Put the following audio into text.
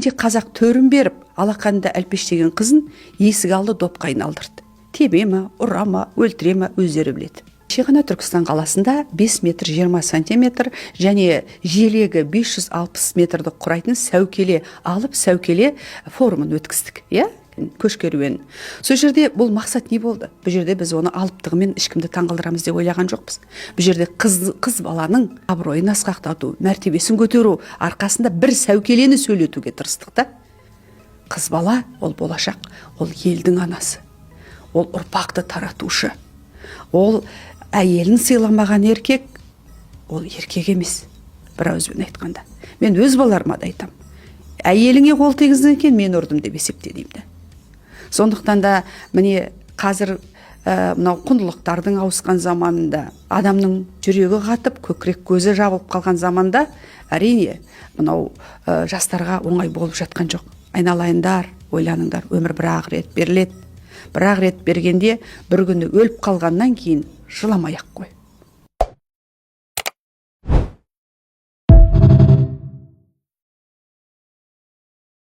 Кейінде қазақ төрін беріп, алақанында әлпештеген қызын есік алды допқа айналдырды. Тебе ма, ұра ма, өлтіре ма, өздері біледі. Ғана Түркістан қаласында 5 метр 20 сантиметр және желегі 560 метрді құрайтын сәукеле алып, сәукеле форумын өткіздік. Көш керуен. Сол жерде бұл мақсат не болды? Бұл жерде біз оны алыптығымен ешкімді таңғалдырамыз деп ойлаған жоқпыз. Бұл жерде қыз баланың абыройын асқақтату, мәртебесін көтеру арқасында бір сәукелені сөйлетуге тырыстық та. Қыз бала ол болашақ, ол елдің анасы. Ол ұрпақты таратушы. Ол әйелін сыйламаған еркек, ол еркек емес. Бір ауызбен айтқанда. Мен өз балаларыма да айтам. Әйеліңе қол тигізген екен, мен ұрдым деп есептеймін. Сондықтан да міне қазір мынау құндылықтардың ауысқан заманында, адамның жүрегі қатып, көкірек көзі жабылып қалған заманда, әрине мынау жастарға оңай болып жатқан жоқ. Айналайындар, ойланыңдар, өмір бір-ақ рет беріледі. Бір-ақ рет бергенде бір күні өліп қалғаннан кейін жыламай-ақ қой.